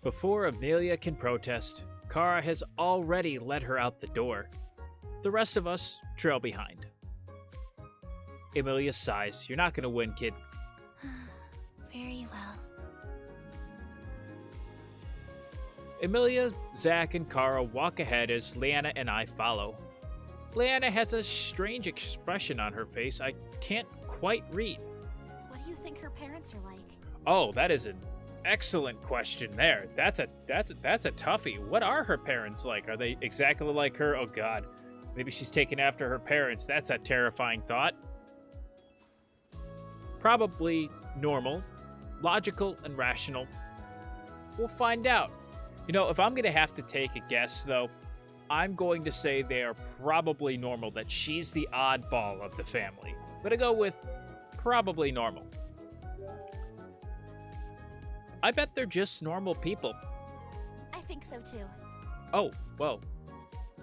Before Amelia can protest, Kara has already led her out the door. The rest of us trail behind. Amelia sighs. You're not going to win, kid. Very well. Amelia, Zack, and Kara walk ahead as Leanna and I follow. Leanna has a strange expression on her face I can't quite read. What do you think her parents are like? Oh, that is an excellent question there. That's a toughie. What are her parents like? Are they exactly like her? Oh god. Maybe she's taken after her parents. That's a terrifying thought. Probably normal, logical, and rational. We'll find out. You know, if I'm going to have to take a guess, though, I'm going to say they are probably normal, that she's the oddball of the family. I'm going to go with probably normal. I bet they're just normal people. I think so too. Oh, well,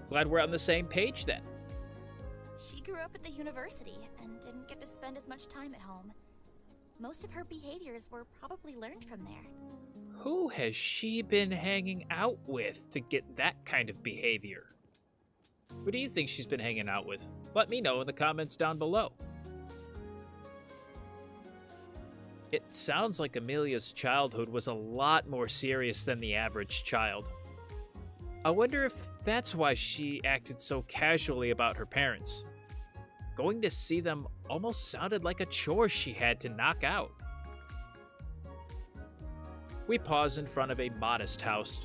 glad we're on the same page then. She grew up at the university and didn't get to spend as much time at home. Most of her behaviors were probably learned from there. Who has she been hanging out with to get that kind of behavior? Who do you think she's been hanging out with? Let me know in the comments down below. It sounds like Amelia's childhood was a lot more serious than the average child. I wonder if that's why she acted so casually about her parents. Going to see them almost sounded like a chore she had to knock out. We pause in front of a modest house.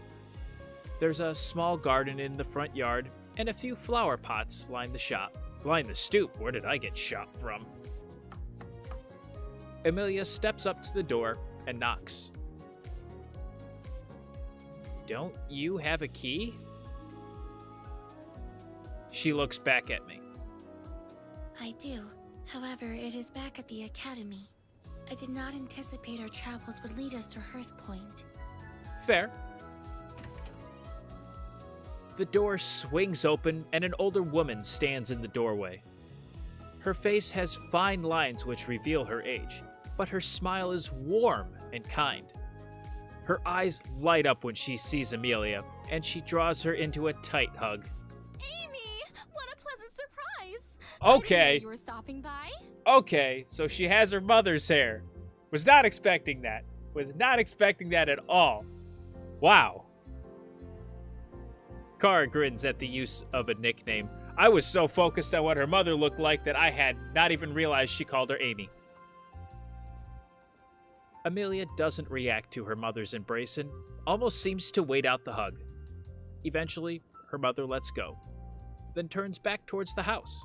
There's a small garden in the front yard, and a few flower pots line the stoop. Where did I get shot from? Amelia steps up to the door and knocks. Don't you have a key? She looks back at me. I do. However, it is back at the academy. I did not anticipate our travels would lead us to Hearth Point. Fair. The door swings open and an older woman stands in the doorway. Her face has fine lines which reveal her age, but her smile is warm and kind. Her eyes light up when she sees Amelia, and she draws her into a tight hug. Amy, what a pleasant surprise! Okay. I didn't know you were stopping by. Okay, so she has her mother's hair. Was not expecting that. Was not expecting that at all. Wow. Kara grins at the use of a nickname. I was so focused on what her mother looked like that I had not even realized she called her Amy. Amelia doesn't react to her mother's embrace and almost seems to wait out the hug. Eventually, her mother lets go, then turns back towards the house.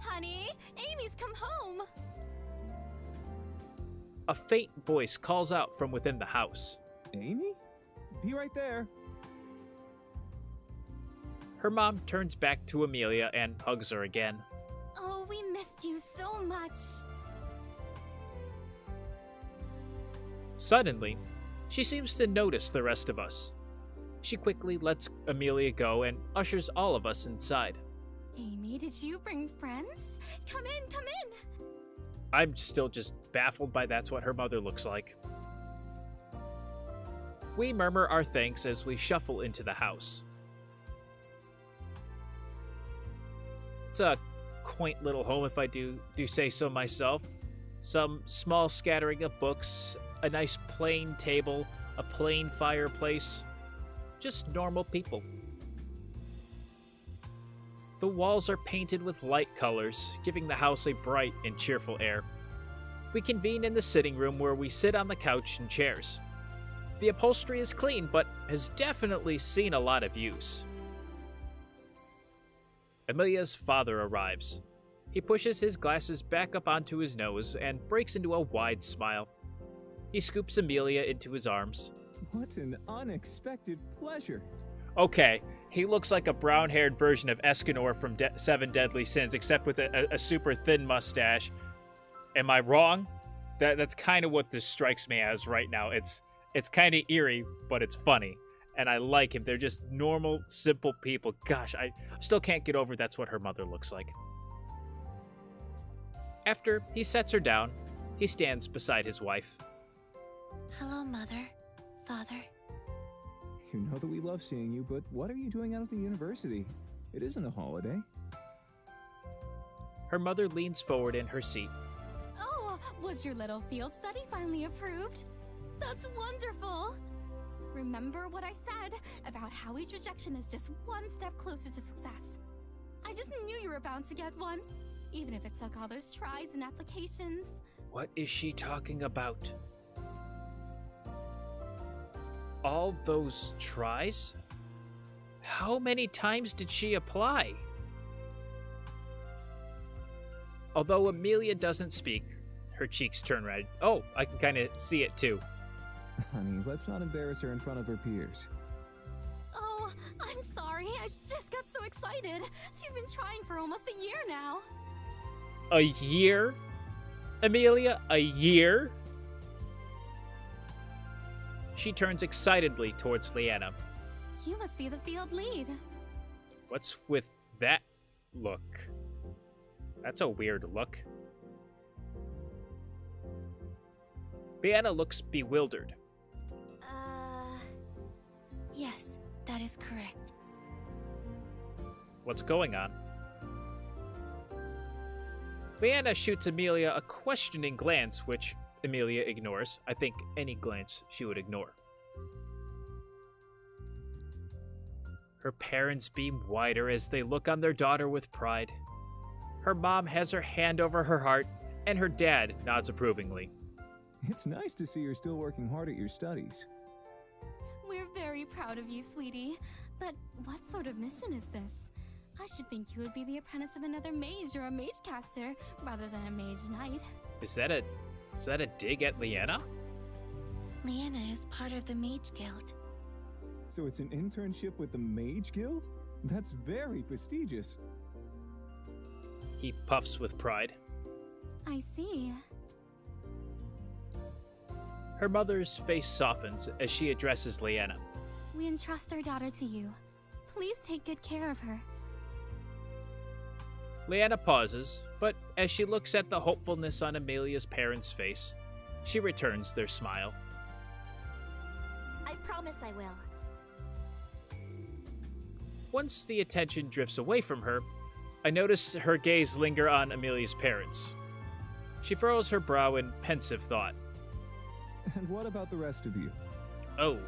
Honey, Amy's come home. A faint voice calls out from within the house. Amy? Be right there. Her mom turns back to Amelia and hugs her again. Oh, we missed you so much. Suddenly, she seems to notice the rest of us. She quickly lets Amelia go and ushers all of us inside. Amy, did you bring friends? Come in, come in. I'm still just baffled by that's what her mother looks like. We murmur our thanks as we shuffle into the house. It's a quaint little home, if I do say so myself. Some small scattering of books, a nice plain table, a plain fireplace. Just normal people. The walls are painted with light colors, giving the house a bright and cheerful air. We convene in the sitting room where we sit on the couch and chairs. The upholstery is clean, but has definitely seen a lot of use. Amelia's father arrives. He pushes his glasses back up onto his nose and breaks into a wide smile. He scoops Amelia into his arms. What an unexpected pleasure. Okay, he looks like a brown-haired version of Escanor from Seven Deadly Sins, except with a super thin mustache. Am I wrong? That's kind of what this strikes me as right now. It's kind of eerie, but it's funny. And I like him. They're just normal, simple people. Gosh, I still can't get over that's what her mother looks like. After he sets her down, he stands beside his wife. Hello, Mother, Father. You know that we love seeing you, but what are you doing out at the university? It isn't a holiday. Her mother leans forward in her seat. Oh, was your little field study finally approved? That's wonderful! Remember what I said about how each rejection is just one step closer to success. I just knew you were bound to get one, even if it took all those tries and applications. What is she talking about? All those tries? How many times did she apply? Although Amelia doesn't speak, her cheeks turn red. Oh, I can kind of see it too. Honey, let's not embarrass her in front of her peers. Oh, I'm sorry. I just got so excited. She's been trying for almost a year now. A year? Amelia, a year? She turns excitedly towards Leanna. You must be the field lead. What's with that look? That's a weird look. Leanna looks bewildered. Yes, that is correct. What's going on? Leanna shoots Amelia a questioning glance, which Amelia ignores. I think any glance she would ignore. Her parents beam wider as they look on their daughter with pride. Her mom has her hand over her heart, and her dad nods approvingly. It's nice to see you're still working hard at your studies. We're very proud of you, sweetie. But what sort of mission is this? I should think you would be the apprentice of another mage or a mage-caster, rather than a Mage-Knight. Is that a dig at Leanna? Leanna is part of the Mage Guild. So it's an internship with the Mage Guild? That's very prestigious. He puffs with pride. I see. Her mother's face softens as she addresses Leanna. We entrust our daughter to you. Please take good care of her. Leanna pauses, but as she looks at the hopefulness on Amelia's parents' face, she returns their smile. I promise I will. Once the attention drifts away from her, I notice her gaze linger on Amelia's parents. She furrows her brow in pensive thought. And what about the rest of you? Oh.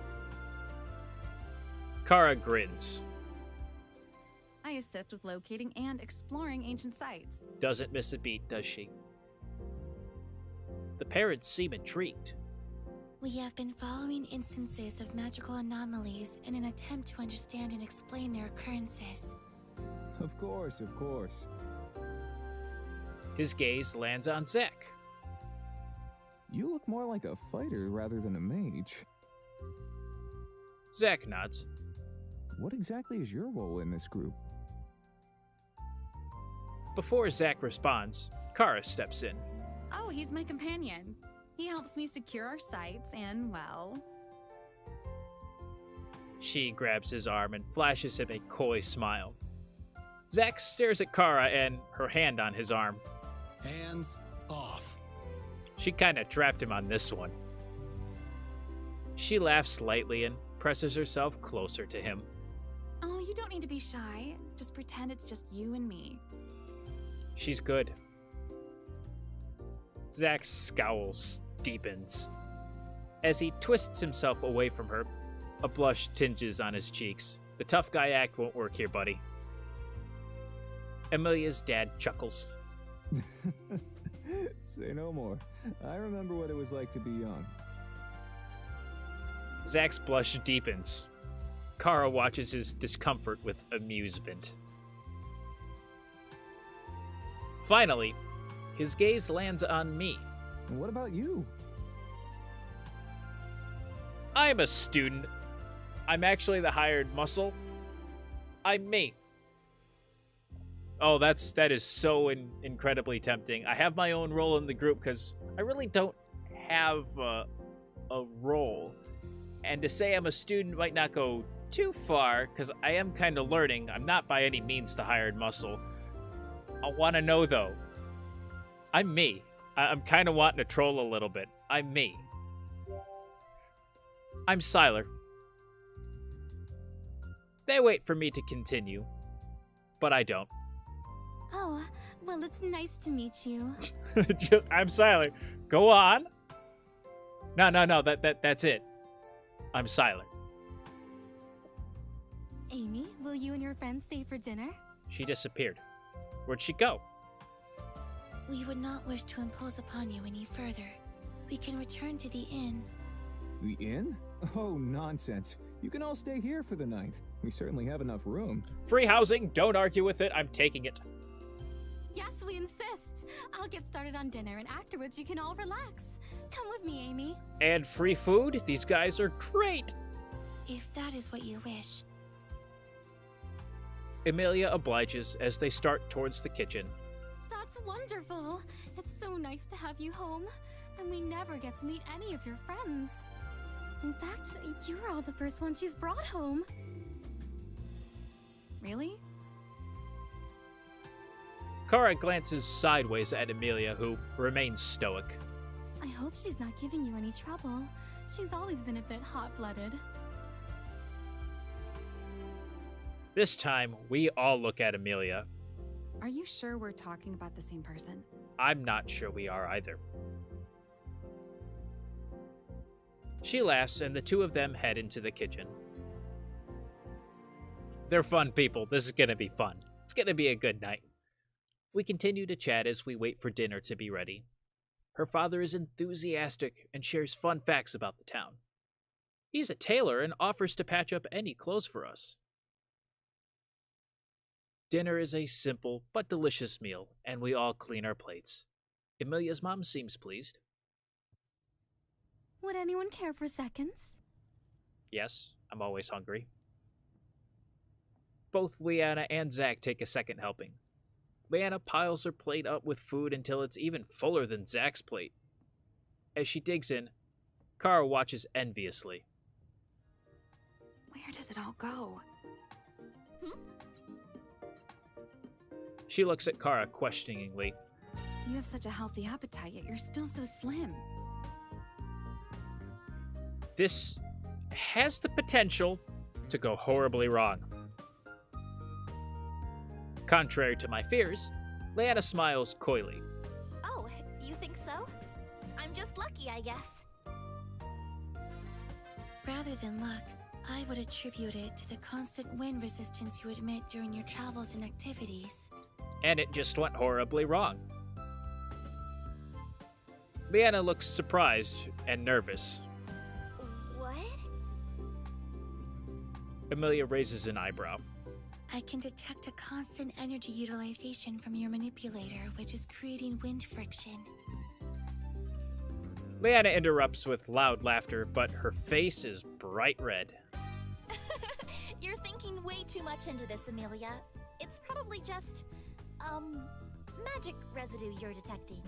Kara grins. I assist with locating and exploring ancient sites. Doesn't miss a beat, does she? The parents seem intrigued. We have been following instances of magical anomalies in an attempt to understand and explain their occurrences. Of course, of course. His gaze lands on Zack. You look more like a fighter rather than a mage. Zack nods. What exactly is your role in this group? Before Zack responds, Kara steps in. Oh, he's my companion. He helps me secure our sites and, well... She grabs his arm and flashes him a coy smile. Zack stares at Kara and her hand on his arm. Hands off. She kinda trapped him on this one. She laughs lightly and presses herself closer to him. Oh, you don't need to be shy. Just pretend it's just you and me. She's good. Zack's scowl deepens. As he twists himself away from her, a blush tinges on his cheeks. The tough guy act won't work here, buddy. Amelia's dad chuckles. Say no more. I remember what it was like to be young. Zack's blush deepens. Kara watches his discomfort with amusement. Finally, his gaze lands on me. And what about you? I'm a student. I'm actually the hired muscle. I'm me. Oh, that is so incredibly tempting. I have my own role in the group because I really don't have a role. And to say I'm a student might not go too far because I am kind of learning. I'm not by any means the hired muscle. I want to know, though. I'm me. I'm kind of wanting to troll a little bit. I'm me. I'm Sylar. They wait for me to continue, but I don't. Oh, well, it's nice to meet you. I'm silent. Go on. No, that's it. I'm silent. Amy, will you and your friends stay for dinner? She disappeared. Where'd she go? We would not wish to impose upon you any further. We can return to the inn. The inn? Oh, nonsense. You can all stay here for the night. We certainly have enough room. Free housing, don't argue with it, I'm taking it. Yes, we insist. I'll get started on dinner, and afterwards you can all relax. Come with me, Amy. And free food? These guys are great. If that is what you wish. Emilia obliges as they start towards the kitchen. That's wonderful. It's so nice to have you home. And we never get to meet any of your friends. In fact, you're all the first one she's brought home. Really? Kara glances sideways at Emilia, who remains stoic. I hope she's not giving you any trouble. She's always been a bit hot-blooded. This time, we all look at Emilia. Are you sure we're talking about the same person? I'm not sure we are either. She laughs, and the two of them head into the kitchen. They're fun people. This is going to be fun. It's going to be a good night. We continue to chat as we wait for dinner to be ready. Her father is enthusiastic and shares fun facts about the town. He's a tailor and offers to patch up any clothes for us. Dinner is a simple but delicious meal, and we all clean our plates. Emilia's mom seems pleased. Would anyone care for seconds? Yes, I'm always hungry. Both Leanna and Zack take a second helping. Leanna piles her plate up with food until it's even fuller than Zack's plate. As she digs in, Kara watches enviously. Where does it all go? She looks at Kara questioningly. You have such a healthy appetite, yet you're still so slim. This has the potential to go horribly wrong. Contrary to my fears, Leanna smiles coyly. Oh, you think so? I'm just lucky, I guess. Rather than luck, I would attribute it to the constant wind resistance you admit during your travels and activities. And it just went horribly wrong. Leanna looks surprised and nervous. What? Emilia raises an eyebrow. I can detect a constant energy utilization from your manipulator, which is creating wind friction. Leanna interrupts with loud laughter, but her face is bright red. You're thinking way too much into this, Emilia. It's probably just, magic residue you're detecting.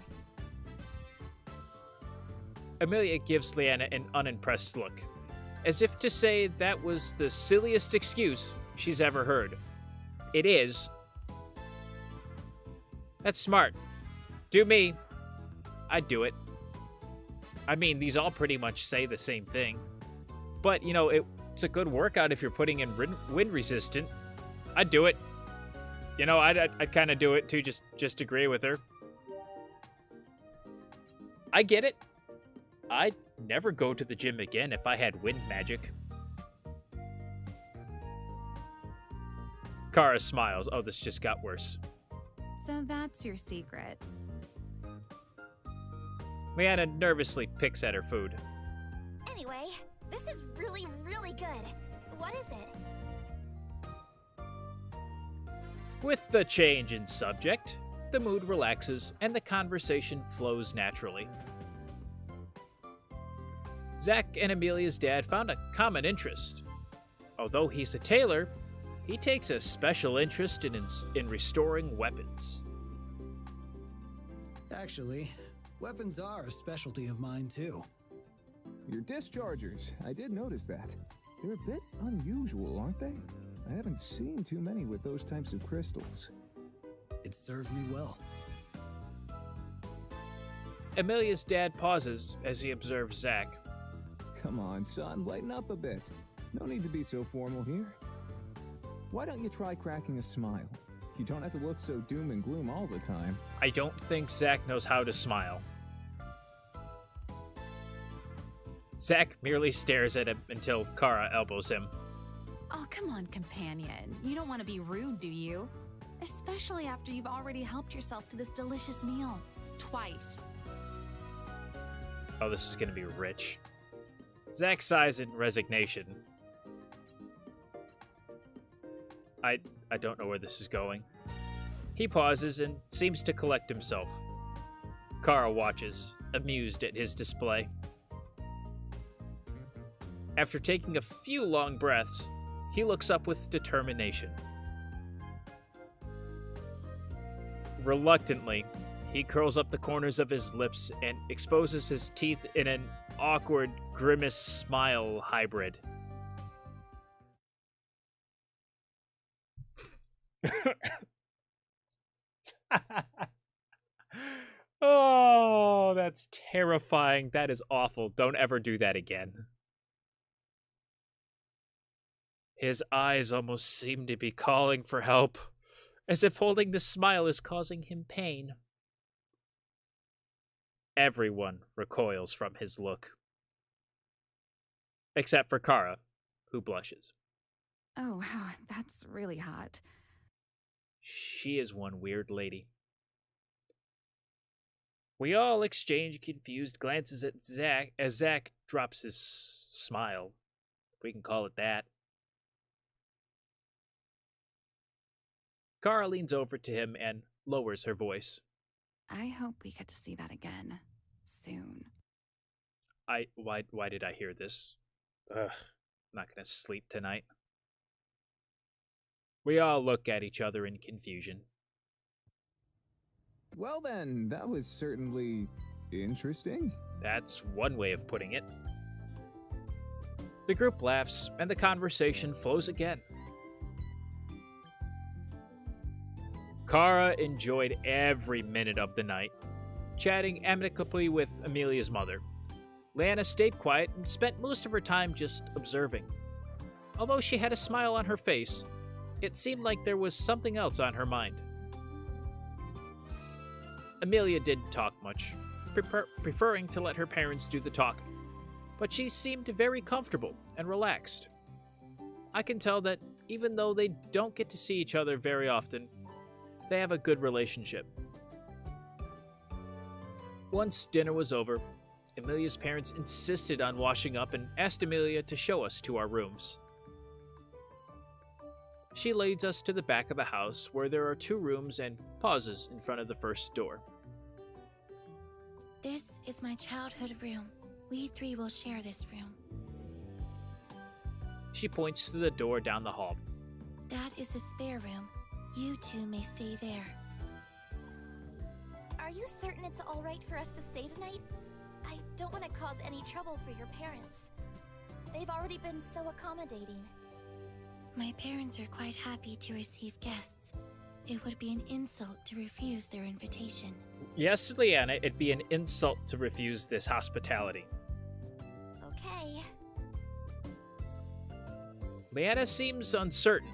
Emilia gives Leanna an unimpressed look, as if to say that was the silliest excuse she's ever heard. It is. That's smart. Do me. I'd do it. I mean, these all pretty much say the same thing. But, you know, it's a good workout if you're putting in wind resistant. I'd do it. You know, I'd kind of do it too, just agree with her. I get it. I'd never go to the gym again if I had wind magic. Kara smiles. Oh, this just got worse. So that's your secret. Leanna nervously picks at her food. Anyway, this is really, really good. What is it? With the change in subject, the mood relaxes and the conversation flows naturally. Zack and Emilia's dad found a common interest. Although he's a tailor, he takes a special interest in restoring weapons. Actually, weapons are a specialty of mine too. Your dischargers, I did notice that. They're a bit unusual, aren't they? I haven't seen too many with those types of crystals. It served me well. Emilia's dad pauses as he observes Zack. Come on, son, lighten up a bit. No need to be so formal here. Why don't you try cracking a smile? You don't have to look so doom and gloom all the time. I don't think Zack knows how to smile. Zack merely stares at him until Kara elbows him. Oh, come on, companion. You don't want to be rude, do you? Especially after you've already helped yourself to this delicious meal. Twice. Oh, this is gonna be rich. Zack sighs in resignation. I don't know where this is going. He pauses and seems to collect himself. Kara watches, amused at his display. After taking a few long breaths, he looks up with determination. Reluctantly, he curls up the corners of his lips and exposes his teeth in an awkward grimace smile hybrid. Oh, that's terrifying. That is awful. Don't ever do that again. His eyes almost seem to be calling for help, as if holding the smile is causing him pain. Everyone recoils from his look. Except for Kara, who blushes. Oh, wow, that's really hot. She is one weird lady. We all exchange confused glances at Zack as Zack drops his smile, if we can call it that. Kara leans over to him and lowers her voice. I hope we get to see that again. Soon. Why did I hear this? Ugh, I'm not gonna sleep tonight. We all look at each other in confusion. Well then, that was certainly interesting. That's one way of putting it. The group laughs, and the conversation flows again. Kara enjoyed every minute of the night, chatting amicably with Amelia's mother. Leanna stayed quiet and spent most of her time just observing. Although she had a smile on her face, it seemed like there was something else on her mind. Amelia didn't talk much, preferring to let her parents do the talking, but she seemed very comfortable and relaxed. I can tell that even though they don't get to see each other very often, they have a good relationship. Once dinner was over, Amelia's parents insisted on washing up and asked Amelia to show us to our rooms. She leads us to the back of the house where there are 2 rooms and pauses in front of the first door. This is my childhood room. We 3 will share this room. She points to the door down the hall. That is the spare room. You 2 may stay there. Are you certain it's all right for us to stay tonight? I don't want to cause any trouble for your parents. They've already been so accommodating. My parents are quite happy to receive guests. It would be an insult to refuse their invitation. Yes, Leanna, it'd be an insult to refuse this hospitality. Okay. Leanna seems uncertain,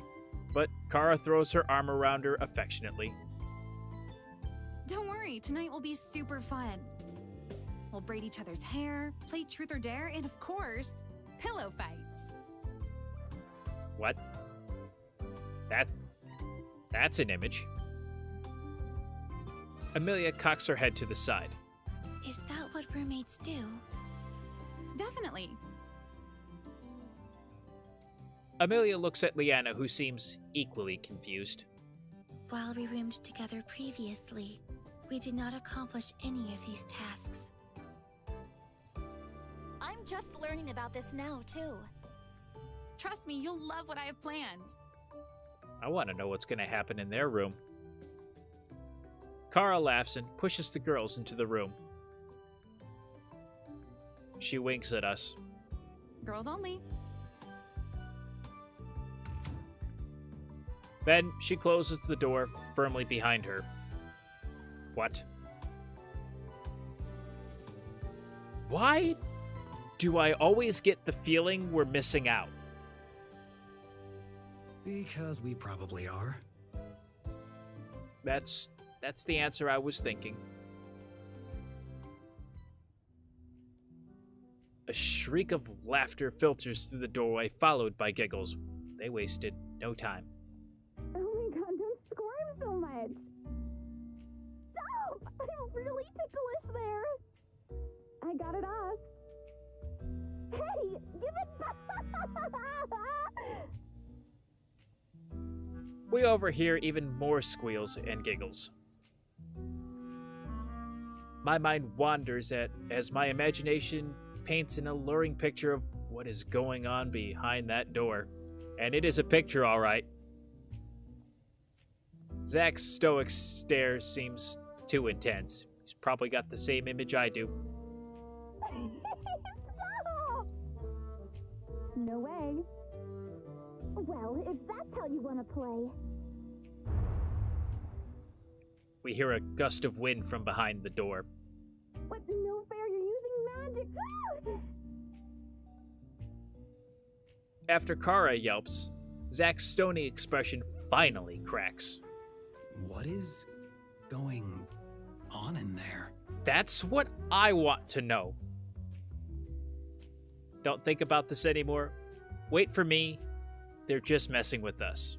but Kara throws her arm around her affectionately. Don't worry, tonight will be super fun. We'll braid each other's hair, play truth or dare, and of course, pillow fights. What? That's an image. Amelia cocks her head to the side. Is that what roommates do? Definitely. Amelia looks at Leanna, who seems equally confused. While we roomed together previously, we did not accomplish any of these tasks. I'm just learning about this now, too. Trust me, you'll love what I have planned. I want to know what's going to happen in their room. Kara laughs and pushes the girls into the room. She winks at us. Girls only. Then she closes the door firmly behind her. What? Why do I always get the feeling we're missing out? Because we probably are. That's the answer I was thinking. A shriek of laughter filters through the doorway, followed by giggles. They wasted no time. Oh my god, don't squirm so much! Stop! I'm really ticklish there! I got it off. Hey, give it back! We overhear even more squeals and giggles. My mind wanders as my imagination paints an alluring picture of what is going on behind that door. And it is a picture, all right. Zack's stoic stare seems too intense. He's probably got the same image I do. Stop! No way. Well, if that's how you want to play. We hear a gust of wind from behind the door. What? No fair, you're using magic. After Kara yelps, Zack's stony expression finally cracks. What is going on in there? That's what I want to know. Don't think about this anymore. Wait for me. They're just messing with us.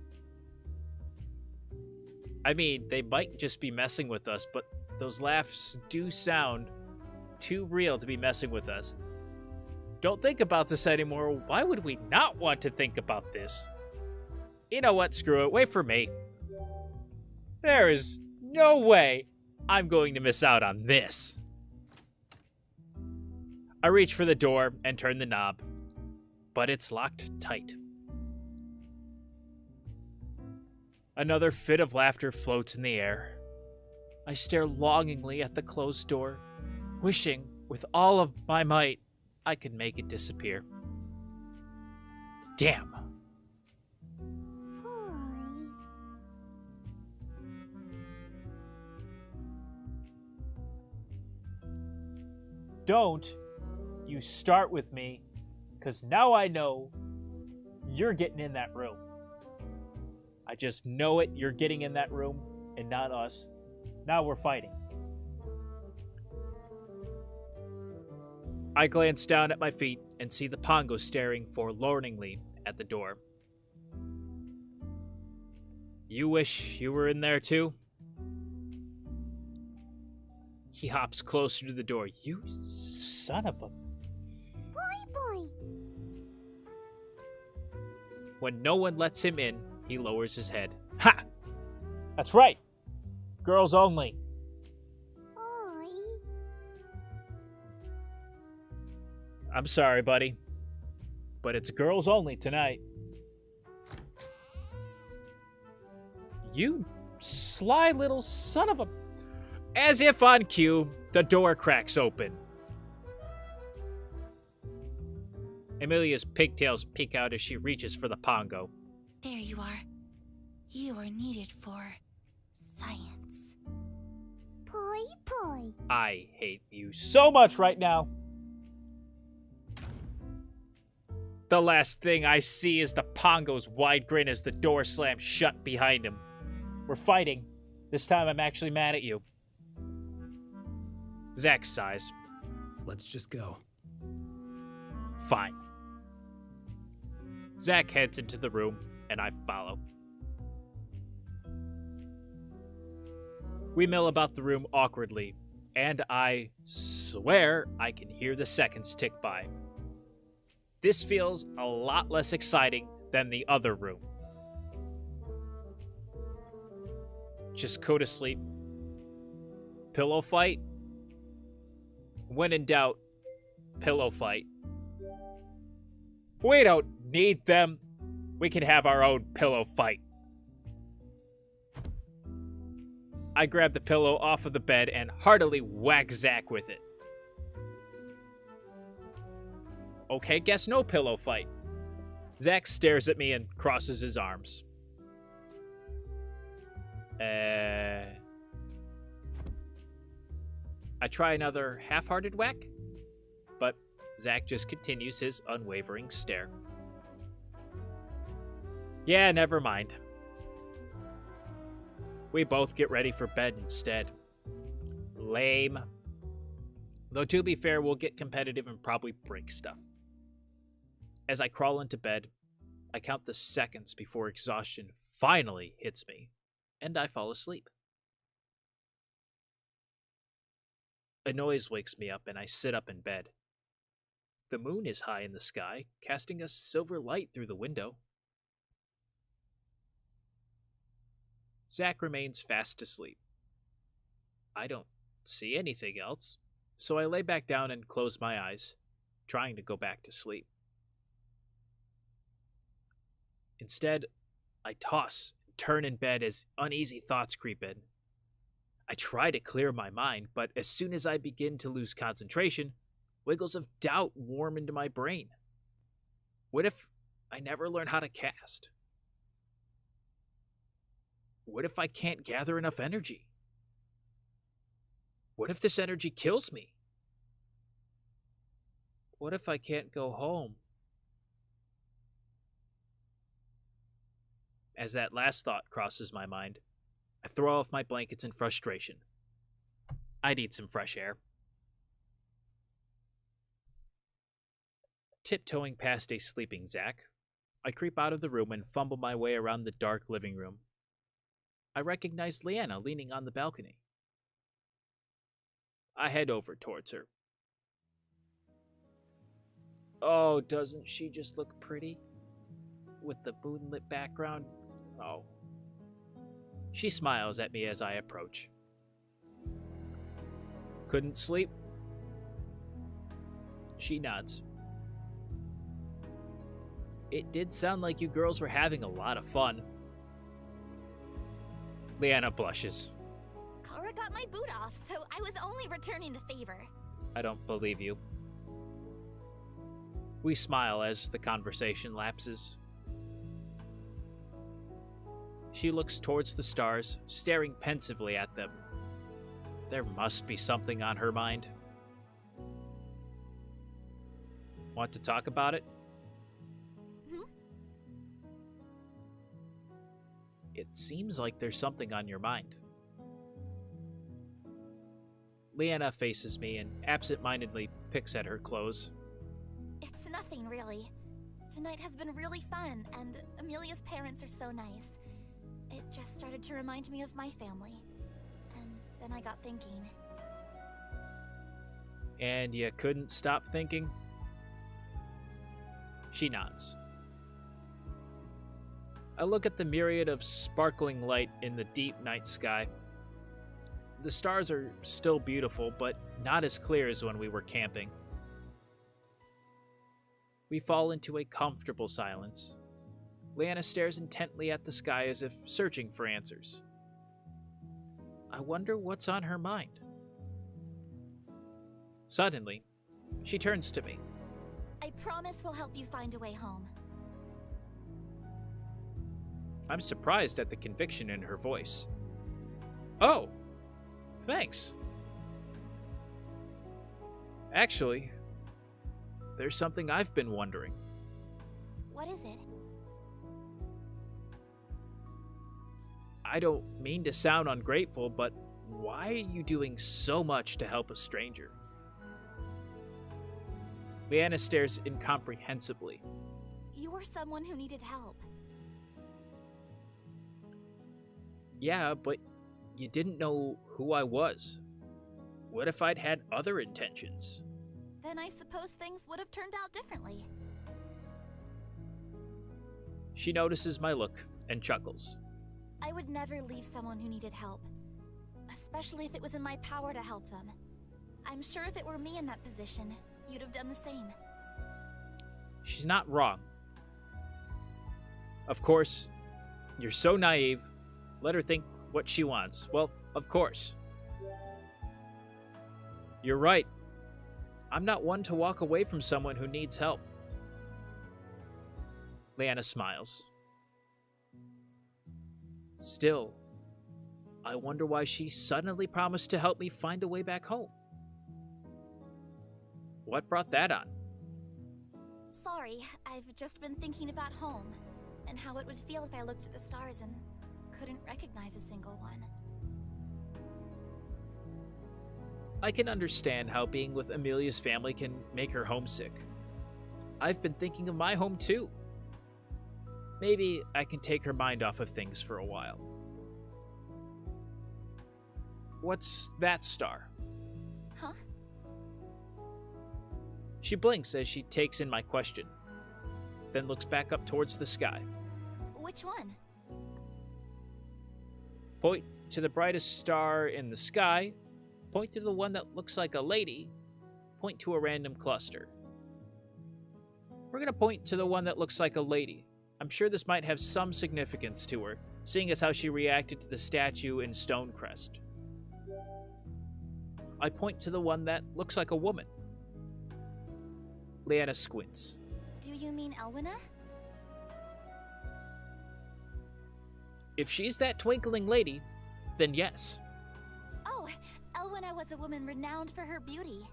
I mean, they might just be messing with us, but those laughs do sound too real to be messing with us. Don't think about this anymore. Why would we not want to think about this? You know what? Screw it. Wait for me. There is no way I'm going to miss out on this. I reach for the door and turn the knob, but it's locked tight. Another fit of laughter floats in the air. I stare longingly at the closed door, wishing with all of my might I could make it disappear. Damn. Don't you start with me, because now I know you're getting in that room. I just know it, you're getting in that room, and not us. Now we're fighting. I glance down at my feet and see the Pongo staring forlorningly at the door. You wish you were in there too? He hops closer to the door. You son of a... Boy. When no one lets him in, he lowers his head. Ha! That's right. Girls only. I'm sorry, buddy, but it's girls only tonight. You sly little son of a... As if on cue, the door cracks open. Amelia's pigtails peek out as she reaches for the Pongo. There you are. You are needed for science. Poi. I hate you so much right now. The last thing I see is the Pongo's wide grin as the door slams shut behind him. We're fighting. This time I'm actually mad at you. Zack sighs. Let's just go. Fine. Zack heads into the room, and I follow. We mill about the room awkwardly, and I swear I can hear the seconds tick by. This feels a lot less exciting than the other room. Just go to sleep. Pillow fight? When in doubt, pillow fight. We don't need them. We can have our own pillow fight. I grab the pillow off of the bed and heartily whack Zack with it. Okay, guess no pillow fight. Zack stares at me and crosses his arms. I try another half-hearted whack, but Zack just continues his unwavering stare. Yeah, never mind. We both get ready for bed instead. Lame. Though to be fair, we'll get competitive and probably break stuff. As I crawl into bed, I count the seconds before exhaustion finally hits me, and I fall asleep. A noise wakes me up and I sit up in bed. The moon is high in the sky, casting a silver light through the window. Zack remains fast asleep. I don't see anything else, so I lay back down and close my eyes, trying to go back to sleep. Instead, I toss and turn in bed as uneasy thoughts creep in. I try to clear my mind, but as soon as I begin to lose concentration, wiggles of doubt warm into my brain. What if I never learn how to cast? What if I can't gather enough energy? What if this energy kills me? What if I can't go home? As that last thought crosses my mind, I throw off my blankets in frustration. I need some fresh air. Tiptoeing past a sleeping Zack, I creep out of the room and fumble my way around the dark living room. I recognize Leanna leaning on the balcony. I head over towards her. Oh, doesn't she just look pretty? With the moonlit background? Oh. She smiles at me as I approach. Couldn't sleep? She nods. It did sound like you girls were having a lot of fun. Leanna blushes. Kara got my boot off, so I was only returning the favor. I don't believe you. We smile as the conversation lapses. She looks towards the stars, staring pensively at them. There must be something on her mind. Want to talk about it? It seems like there's something on your mind. Leanna faces me and absent-mindedly picks at her clothes. It's nothing, really. Tonight has been really fun, and Amelia's parents are so nice. It just started to remind me of my family. And then I got thinking. And you couldn't stop thinking? She nods. I look at the myriad of sparkling light in the deep night sky. The stars are still beautiful, but not as clear as when we were camping. We fall into a comfortable silence. Leanna stares intently at the sky as if searching for answers. I wonder what's on her mind. Suddenly, she turns to me. I promise we'll help you find a way home. I'm surprised at the conviction in her voice. Oh, thanks. Actually, there's something I've been wondering. What is it? I don't mean to sound ungrateful, but why are you doing so much to help a stranger? Leanna stares incomprehensibly. You were someone who needed help. Yeah, but you didn't know who I was. What if I'd had other intentions? Then I suppose things would have turned out differently. She notices my look and chuckles. I would never leave someone who needed help, especially if it was in my power to help them. I'm sure if it were me in that position, you'd have done the same. She's not wrong. Of course, you're so naive. Let her think what she wants. Well, of course. You're right. I'm not one to walk away from someone who needs help. Leanna smiles. Still, I wonder why she suddenly promised to help me find a way back home. What brought that on? Sorry, I've just been thinking about home. and how it would feel if I looked at the stars and couldn't recognize a single one. I can understand how being with Amelia's family can make her homesick. I've been thinking of my home too. Maybe I can take her mind off of things for a while. What's that star? Huh? She blinks as she takes in my question, then looks back up towards the sky. Which one? Point to the brightest star in the sky, point to the one that looks like a lady, point to a random cluster. We're going to point to the one that looks like a lady. I'm sure this might have some significance to her, seeing as how she reacted to the statue in Stonecrest. I point to the one that looks like a woman. Leanna squints. Do you mean Elwina? If she's that twinkling lady, then yes. Oh, Elwina was a woman renowned for her beauty.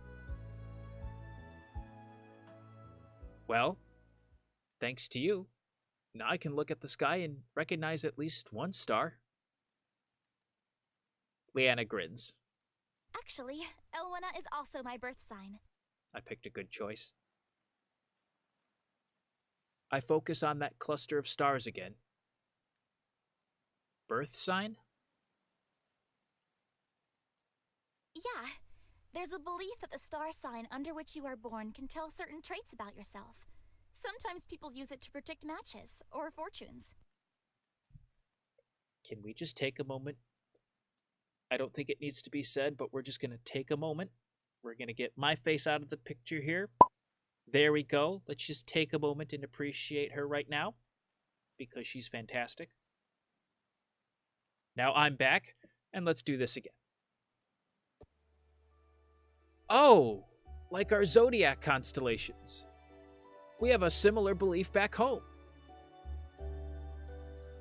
Well, thanks to you, now I can look at the sky and recognize at least one star. Leanna grins. Actually, Elwina is also my birth sign. I picked a good choice. I focus on that cluster of stars again. Birth sign? Yeah, there's a belief that the star sign under which you are born can tell certain traits about yourself. Sometimes people use it to predict matches or fortunes. Can we just take a moment? I don't think it needs to be said, but we're just going to take a moment. We're going to get my face out of the picture here. There we go. Let's just take a moment and appreciate her right now, because she's fantastic. Now I'm back, and let's do this again. Oh, like our zodiac constellations. We have a similar belief back home.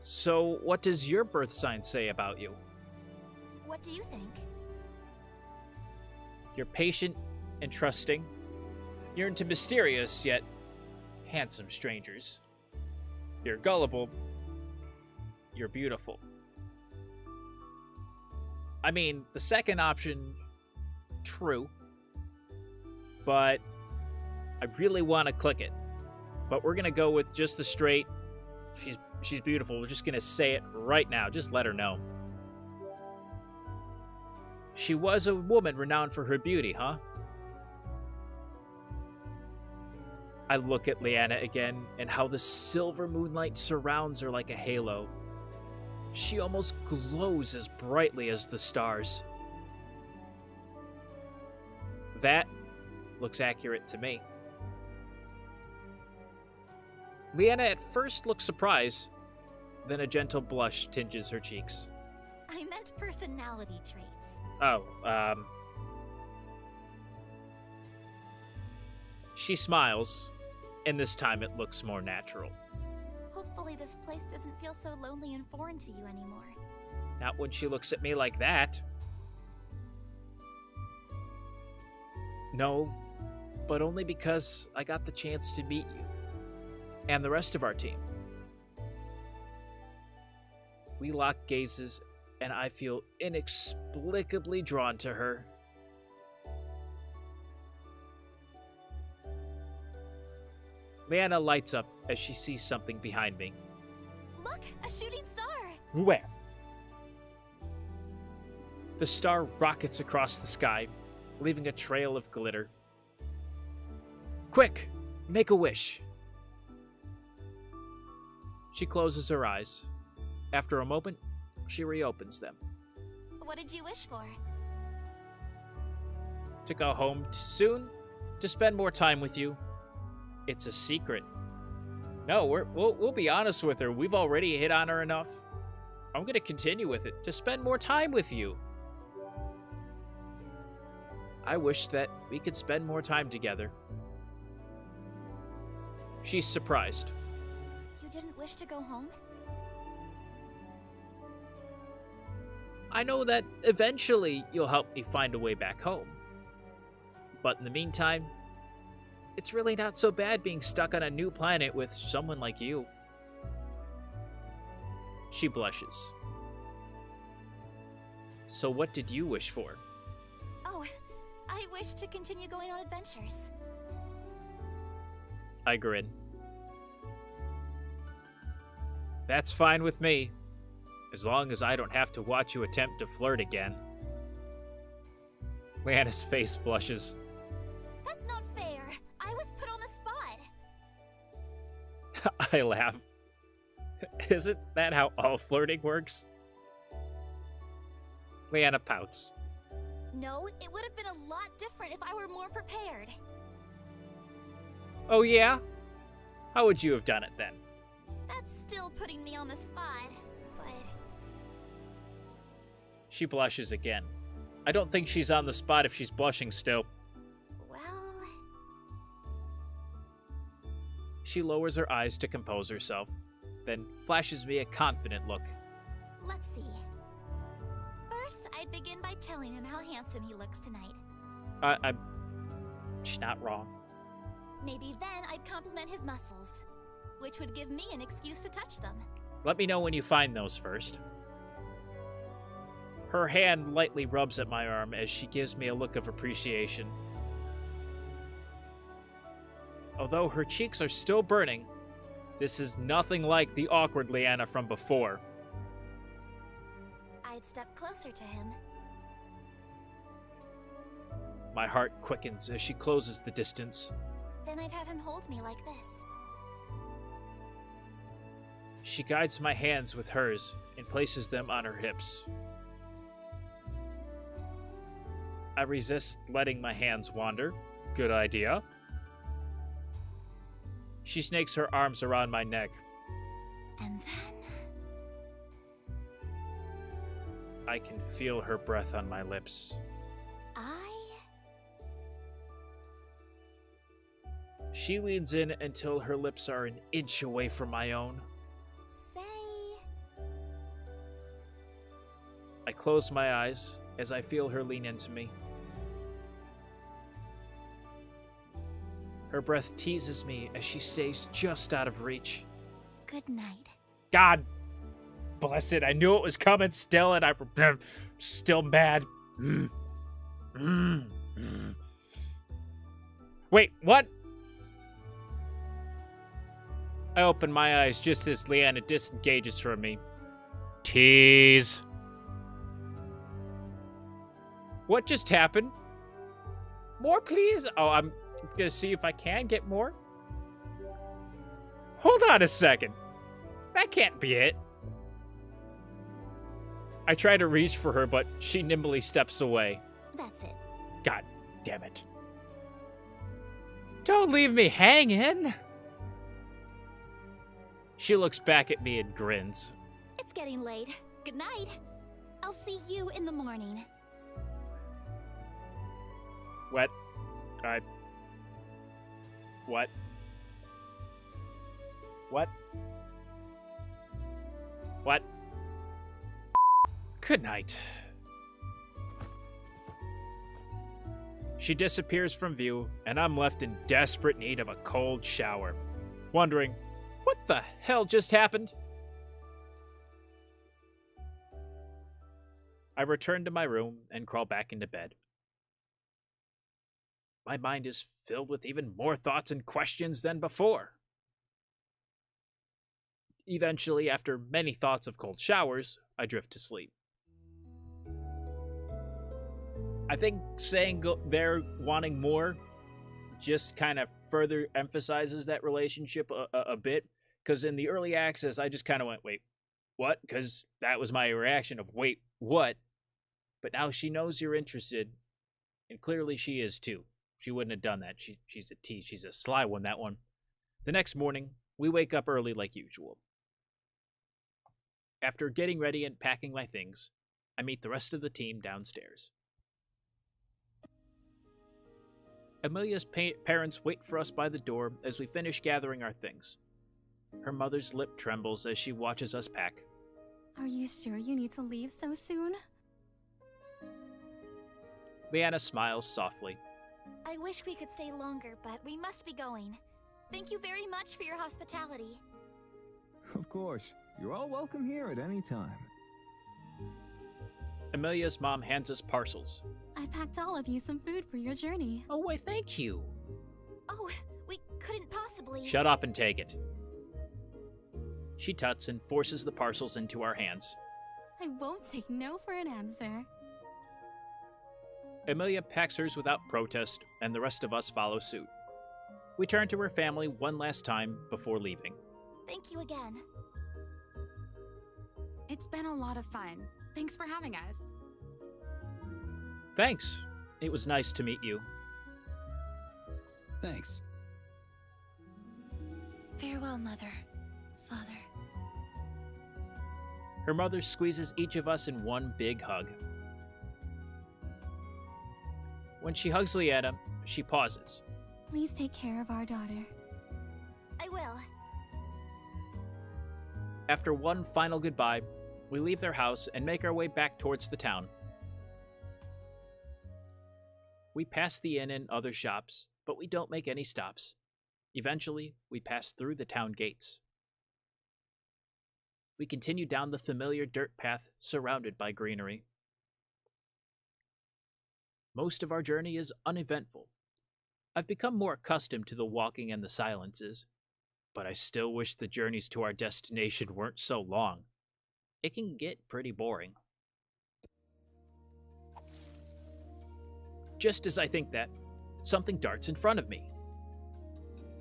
So, what does your birth sign say about you? What do you think? You're patient and trusting. You're into mysterious yet handsome strangers. You're gullible. You're beautiful. I mean, the second option, true. But I really want to click it. But we're going to go with just the straight, she's beautiful. We're just going to say it right now. Just let her know. She was a woman renowned for her beauty, huh? I look at Leanna again, and how the silver moonlight surrounds her like a halo. She almost glows as brightly as the stars. That looks accurate to me. Leanna at first looks surprised, then a gentle blush tinges her cheeks. I meant personality traits. Oh, She smiles, and this time it looks more natural. Hopefully this place doesn't feel so lonely and foreign to you anymore. Not when she looks at me like that. No, but only because I got the chance to meet you. And the rest of our team. We lock gazes, and I feel inexplicably drawn to her. Leanna lights up as she sees something behind me. Look, a shooting star! Where? The star rockets across the sky, leaving a trail of glitter. Quick! Make a wish! She closes her eyes. After a moment, she reopens them. What did you wish for? To go home soon, to spend more time with you. It's a secret. No, we'll be honest with her. We've already hit on her enough. I'm going to continue with it, to spend more time with you. I wish that we could spend more time together. She's surprised. You didn't wish to go home? I know that eventually you'll help me find a way back home. But in the meantime, it's really not so bad being stuck on a new planet with someone like you. She blushes. So what did you wish for? Oh, I wish to continue going on adventures. I grin. That's fine with me, as long as I don't have to watch you attempt to flirt again. Leanna's face flushes. That's not fair. I was put on the spot. I laugh. Isn't that how all flirting works? Leanna pouts. No, it would have been a lot different if I were more prepared. Oh yeah? How would you have done it then? That's still putting me on the spot, but... She blushes again. I don't think she's on the spot if she's blushing still. well... She lowers her eyes to compose herself, then flashes me a confident look. Let's see. First, I'd begin by telling him how handsome he looks tonight. She's not wrong. Maybe then I'd compliment his muscles, which would give me an excuse to touch them. Let me know when you find those first. Her hand lightly rubs at my arm as she gives me a look of appreciation. Although her cheeks are still burning, this is nothing like the awkward Leanna from before. I'd step closer to him. My heart quickens as she closes the distance. Then I'd have him hold me like this. She guides my hands with hers and places them on her hips. I resist letting my hands wander. Good idea. She snakes her arms around my neck. And then... I can feel her breath on my lips. She leans in until her lips are an inch away from my own. Say... I close my eyes as I feel her lean into me. Her breath teases me as she stays just out of reach. Good night. God bless it. I knew it was coming still, and I'm still mad. Wait, what? I open my eyes just as Leanna disengages from me. Tease. What just happened? More, please? Oh, I'm gonna see if I can get more. Hold on a second. That can't be it. I try to reach for her, but she nimbly steps away. That's it. God damn it. Don't leave me hanging. She looks back at me and grins. It's getting late. Good night. I'll see you in the morning. What? What? What? What? Good night. She disappears from view, and I'm left in desperate need of a cold shower, wondering, what the hell just happened? I return to my room and crawl back into bed. My mind is filled with even more thoughts and questions than before. Eventually, after many thoughts of cold showers, I drift to sleep. I think saying they're wanting more just kind of further emphasizes that relationship a bit, because in the early access, I just kind of went, wait, what? Because that was my reaction of, wait, what? But now she knows you're interested, and clearly she is too. She wouldn't have done that. She's a tease. She's a sly one, that one. The next morning, we wake up early like usual. After getting ready and packing my things, I meet the rest of the team downstairs. Amelia's parents wait for us by the door as we finish gathering our things. Her mother's lip trembles as she watches us pack. Are you sure you need to leave so soon? Leanna smiles softly. I wish we could stay longer, but we must be going. Thank you very much for your hospitality. Of course. You're all welcome here at any time. Amelia's mom hands us parcels. I packed all of you some food for your journey. Oh, wait, thank you. Oh, we couldn't possibly. Shut up and take it. She tuts and forces the parcels into our hands. I won't take no for an answer. Amelia packs hers without protest, and the rest of us follow suit. We turn to her family one last time before leaving. Thank you again. It's been a lot of fun. Thanks for having us. Thanks. It was nice to meet you. Thanks. Farewell, Mother, Father. Her mother squeezes each of us in one big hug. When she hugs Leanna, she pauses. Please take care of our daughter. I will. After one final goodbye, we leave their house and make our way back towards the town. We pass the inn and other shops, but we don't make any stops. Eventually, we pass through the town gates. We continue down the familiar dirt path surrounded by greenery. Most of our journey is uneventful. I've become more accustomed to the walking and the silences, but I still wish the journeys to our destination weren't so long. It can get pretty boring. Just as I think that, something darts in front of me.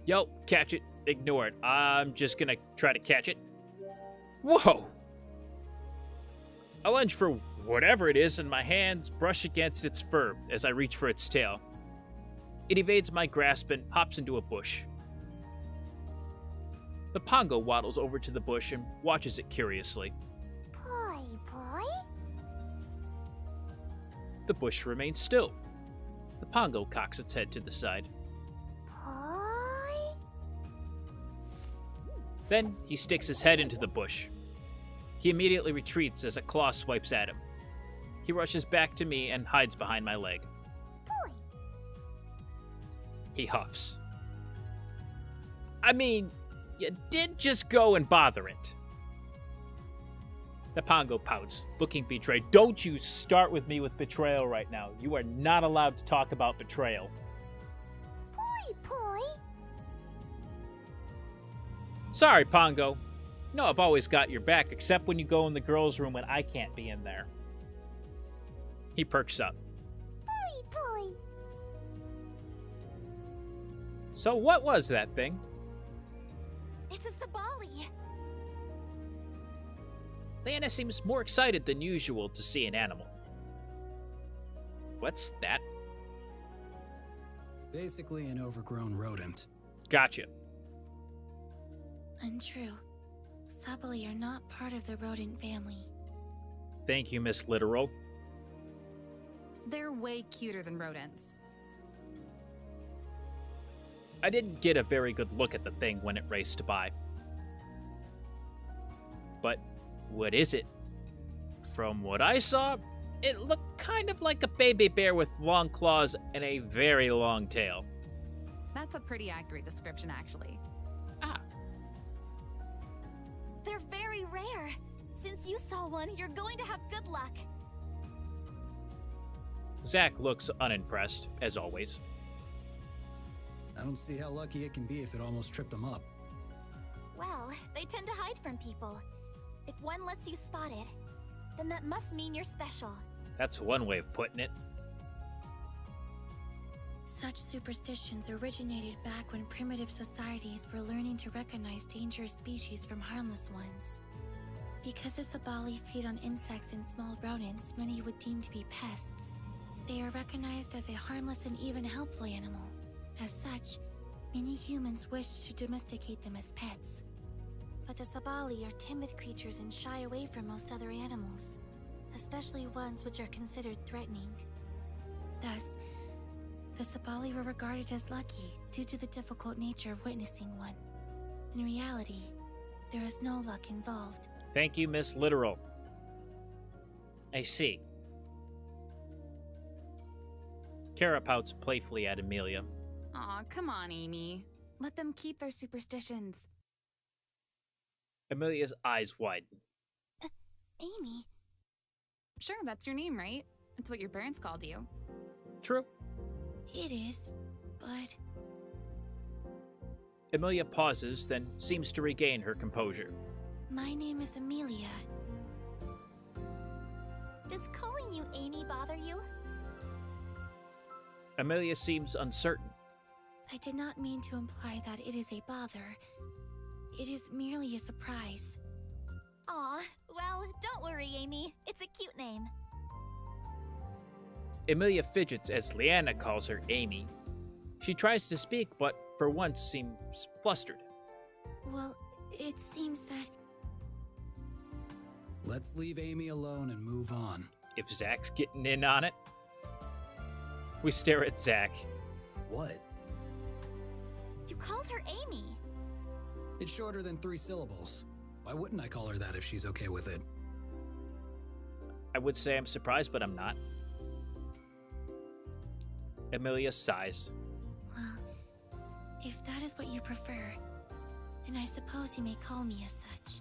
Yo, catch it. Ignore it. I'm just gonna try to catch it. Whoa! I lunge for whatever it is, and my hands brush against its fur as I reach for its tail. It evades my grasp and hops into a bush. The pongo waddles over to the bush and watches it curiously. Boy. The bush remains still. The pongo cocks its head to the side. Boy. Then he sticks his head into the bush. He immediately retreats as a claw swipes at him. He rushes back to me and hides behind my leg. Boy. He huffs. I mean, you did just go and bother it. The pongo pouts, looking betrayed. Don't you start with me with betrayal right now. You are not allowed to talk about betrayal. Boy. Sorry, Pongo. No, I've always got your back, except when you go in the girls' room when I can't be in there. He perks up. Boy. So what was that thing? It's a Sabali. Leanna seems more excited than usual to see an animal. What's that? Basically an overgrown rodent. Gotcha. Untrue. Sabali are not part of the rodent family. Thank you, Miss Literal. They're way cuter than rodents. I didn't get a very good look at the thing when it raced by. But what is it? From what I saw, it looked kind of like a baby bear with long claws and a very long tail. That's a pretty accurate description, actually. Ah, They're very rare. Since you saw one, you're going to have good luck. Zack looks unimpressed, as always. I don't see how lucky it can be if it almost tripped him up. Well, they tend to hide from people. If one lets you spot it, then that must mean you're special. That's one way of putting it. Such superstitions originated back when primitive societies were learning to recognize dangerous species from harmless ones. Because the Sabali feed on insects and small rodents many would deem to be pests, they are recognized as a harmless and even helpful animal. As such, many humans wish to domesticate them as pets. But the Sabali are timid creatures and shy away from most other animals, especially ones which are considered threatening. Thus, the Sabali were regarded as lucky due to the difficult nature of witnessing one. In reality, there is no luck involved. Thank you, Miss Literal. I see. Kara pouts playfully at Amelia. Aw, come on, Amy. Let them keep their superstitions. Amelia's eyes widen. Amy. Sure, that's your name, right? It's what your parents called you. True. It is, but Amelia pauses, then seems to regain her composure. my name is Amelia. Does calling you Amy bother you? Amelia seems uncertain. I did not mean to imply that it is a bother. It is merely a surprise. Aw, well, don't worry, Amy. It's a cute name. Amelia fidgets as Leanna calls her Amy. She tries to speak, but for once seems flustered. Well, it seems that Let's leave Amy alone and move on. If Zack's getting in on it. We stare at Zack. What? You called her Amy. It's shorter than 3 syllables. Why wouldn't I call her that if she's okay with it? I would say I'm surprised, but I'm not. Amelia sighs. well, if that is what you prefer, then I suppose you may call me as such.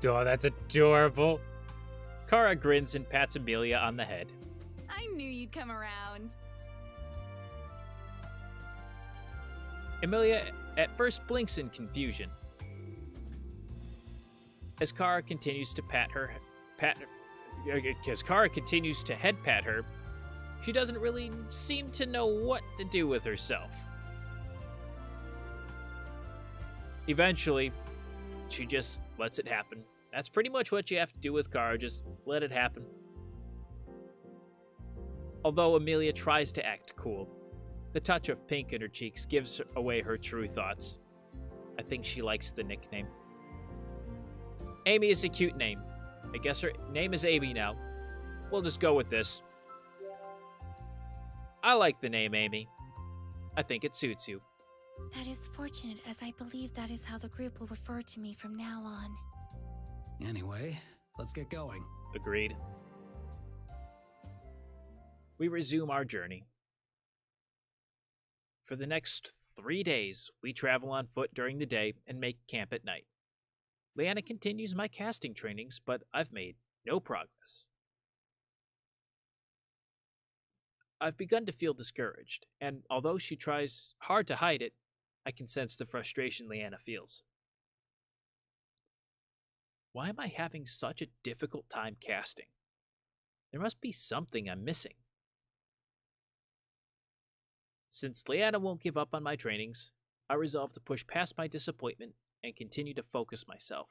Oh, that's adorable. Kara grins and pats Amelia on the head. I knew you'd come around. Amelia at first blinks in confusion. As Kara continues to as Kara continues to head pat her, she doesn't really seem to know what to do with herself. Eventually, she just lets it happen. That's pretty much what you have to do with Kara, just let it happen. Although Amelia tries to act cool, the touch of pink in her cheeks gives away her true thoughts. I think she likes the nickname. Amy is a cute name. I guess her name is Amy now. We'll just go with this. I like the name Amy. I think it suits you. That is fortunate, as I believe that is how the group will refer to me from now on. Anyway, let's get going. Agreed. We resume our journey. For the next 3 days, we travel on foot during the day and make camp at night. Leanna continues my casting trainings, but I've made no progress. I've begun to feel discouraged, and although she tries hard to hide it, I can sense the frustration Leanna feels. Why am I having such a difficult time casting? There must be something I'm missing. Since Leanna won't give up on my trainings, I resolve to push past my disappointment and continue to focus myself.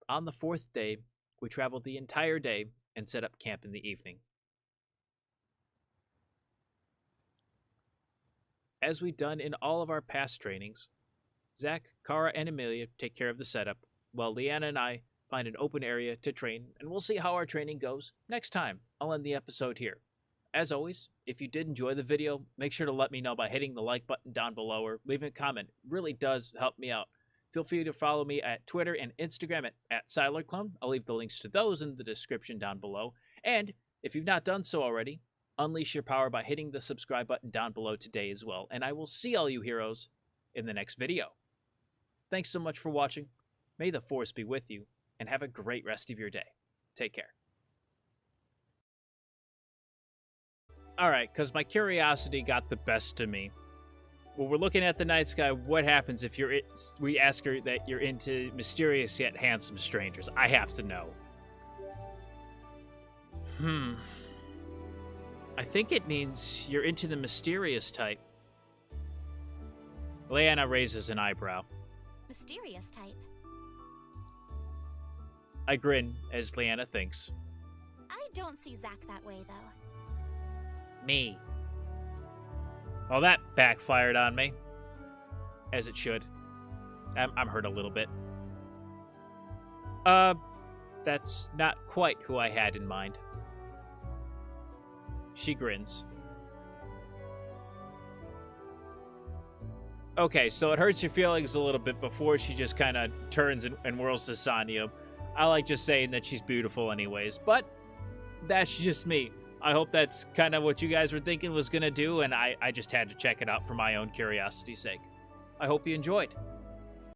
On the 4th day, we traveled the entire day and set up camp in the evening. As we've done in all of our past trainings, Zack, Kara, and Amelia take care of the setup, while Leanna and I find an open area to train, and we'll see how our training goes next time. I'll end the episode here. As always, if you did enjoy the video, make sure to let me know by hitting the like button down below or leaving a comment. It really does help me out. Feel free to follow me at Twitter and Instagram at Sylarclone. I'll leave the links to those in the description down below. And if you've not done so already, unleash your power by hitting the subscribe button down below today as well. And I will see all you heroes in the next video. Thanks so much for watching. May the Force be with you, and have a great rest of your day. Take care. Alright, because my curiosity got the best of me. When we're looking at the night sky, what happens if we ask her that you're into mysterious yet handsome strangers? I have to know. I think it means you're into the mysterious type. Leanna raises an eyebrow. Mysterious type. I grin as Leanna thinks. I don't see Zack that way, though. Me. Well, that backfired on me. As it should. I'm hurt a little bit. That's not quite who I had in mind. She grins. Okay, so it hurts your feelings a little bit before she just kind of turns and whirls to Sonya. I like just saying that she's beautiful anyways, but that's just me. I hope that's kind of what you guys were thinking was going to do, and I just had to check it out for my own curiosity's sake. I hope you enjoyed.